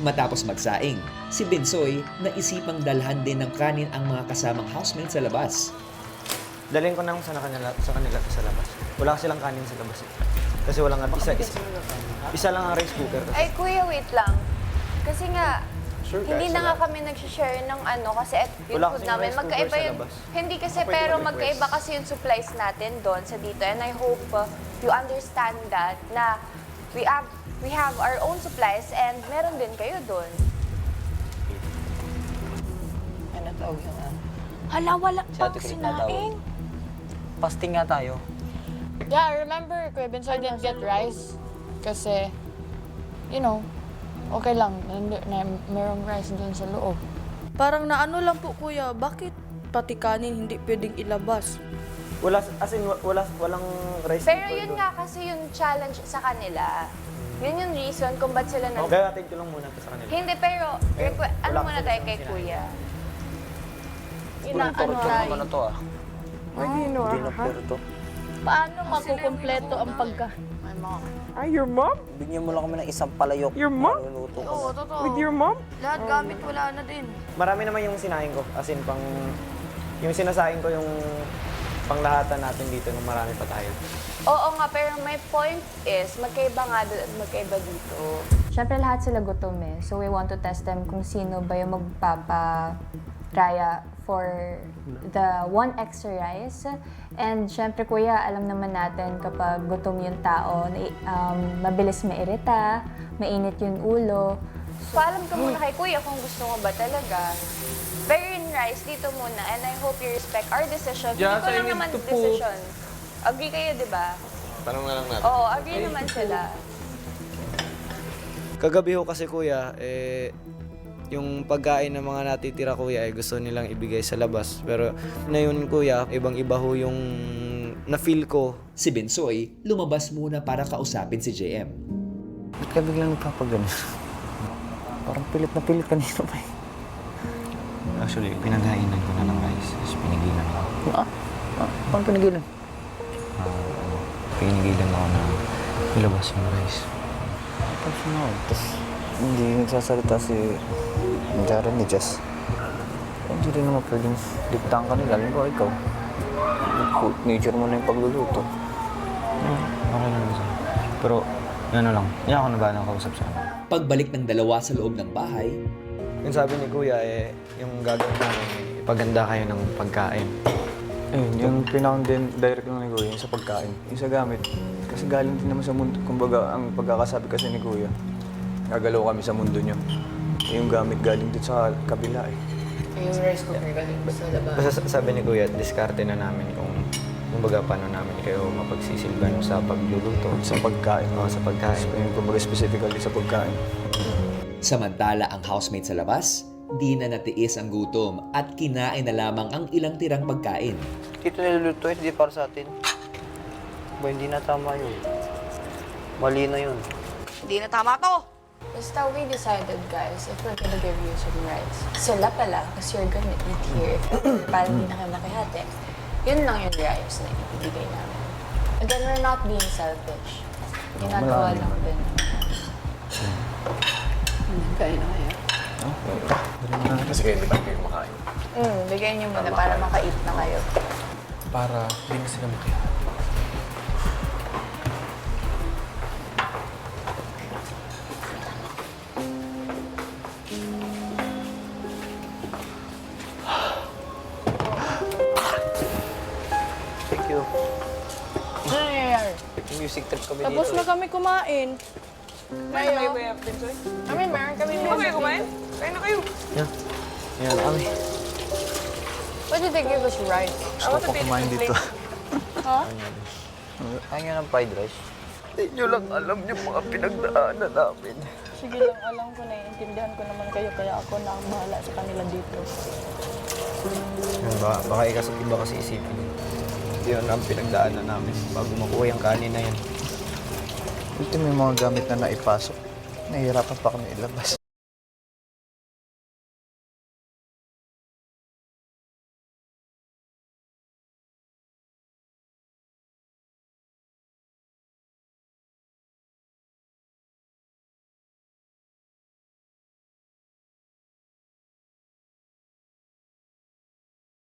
Matapos magsaing, si Binsoy naisipang dalhan din ng kanin ang mga kasamang housemates sa labas. Dalhin ko na sa kanila sa labas. Wala silang kanin sa labas. Kasi wala nga isa lang ang rice cooker. Kasi. Ay, kuya, wait lang. Kasi nga, Sure, hindi guys, na nga wala. kami nag-share ng ano kasi yung Wala food kasing namin. rice cooker Magkaiba sa yun. labas. Hindi kasi, Pwede pero mag-request. magkaiba kasi yung supplies natin doon sa dito. And I hope you understand that na we have our own supplies and meron din kayo doon. Ano tawag yun ah? Hala, wala Si pang Ate Crit na tawag. sinaing. Fasting nga tayo. Yeah, I remember Kuya Bensoy didn't get rice kasi, you know, okay lang, merong rice dun sa loob. Parang naano lang po kuya, bakit pati kanin hindi pwedeng ilabas? Walang rice Pero cooker yun doon. nga kasi yung challenge sa kanila. Yun yung reason kung ba't sila nag... Kaya atid ko lang muna ito sa kanila. Hindi, pero ano wala muna kasi tayo silang kay sinabi. kuya? Torture naman na to ah. Hindi na pero to. Paano makukumpleto ang pagka... My mom. Your mom? Bigyan mo lang kami ng isang palayok. Your mom? Maluluto ko Oo, na. totoo. With your mom? Lahat gamit wala na din. Marami naman yung sinaing ko. As in, yung sinasaing ko yung panglahatan natin dito nung marami pa tayo. Oo nga, pero my point is, magkaiba nga doon at magkaiba dito. Siyempre lahat sila gutom eh. So we want to test them kung sino ba yung magpaparaya for the one extra rice. And siyempre kuya, alam naman natin kapag gutom yung tao, mabilis mairita, mainit yung ulo. Paalam ka muna kay kuya kung gusto mo ba talaga. Pero yung rice, dito muna. And I hope you respect our decision. Hindi ko lang naman decision. Agree kayo, di ba? Tanong na lang natin. Oo, agree naman sila. Kagabi ho kasi kuya, yung pagkain ng mga natitira kuya gusto nilang ibigay sa labas. Pero na yun kuya, ibang-iba ho yung na-feel ko. Si Binsoy lumabas muna para kausapin si JM. Ba't ka biglang nagpapagano? Parang pilit na pilit kanina pa eh. Actually, pinaghainan ko na ng rice. Tapos pinigilan ako. Paano pinigilan? Pinigilan ako na ilabas yung rice. Tapos na tapos hindi nagsasalita si Jaren ni Jess. Hindi rin naman pwedeng diktahan ka nila. Alam ko, ikaw. Nature mo na yung pagluluto. Okay lang siya. Pero, ano lang, hindi ako nabalang kausap siya. Pagbalik ng dalawa sa loob ng bahay, Yung sabi ni kuya, yung gagawin namin, ipaganda kayo ng pagkain. Yung direct lang ni Kuya, yung sa pagkain, yung sa gamit. Kasi galing din naman sa mundo. Kumbaga, ang pagkakasabi kasi ni Kuya, gagalaw kami sa mundo niyo. Yung gamit galing din sa kabila eh. Yung rice cooker galing sa labas. Basta sabi ni kuya, diskarte na namin kumbaga paano namin kayo mapagsisilban sa pagluluto. Sa pagkain. Oo, sa pagkain. Yung kumbaga specifically sa pagkain. samantala ang housemate sa labas, di na natiis ang gutom at kinain na lamang ang ilang tirang pagkain. Dito niluluto hindi para sa atin. Ba, hindi na tama yun. Mali na yun. Hindi na tama to! Basta we decided, guys, if we're gonna give you some rice, sila pala, kasi you're gonna eat here. Para hindi na kayo makihati. Yun lang yung rice na ibibigay namin. Again, we're not being selfish. Ginagawa lang din. Kain na kayo. Kasi kayo di ba kayo makain? Bigyan niyo muna para maka-eat na kayo. Para di na sila makain. Thank you. Ano nangyayari? Music trip kami Tapos dito. na kami kumain. Kayo? Kami, meron kami music. Okay, kumain? Kain na kayo. Yan, kami. What did they give us rice? Gusto ko kumain dito. Kaya nga ng fried rice. Hindi nyo lang alam yung mga pinagdaanan namin. Sige lang, alam ko, naiintindihan ko naman kayo, kaya ako na ang bahala sa kanila dito. Baka iba kasi isipin. Yun ang pinagdaanan namin bago makuha yung kanin na yan. Ultimo yung mga gamit na naipasok. Nahihirapan pa kami ilabas.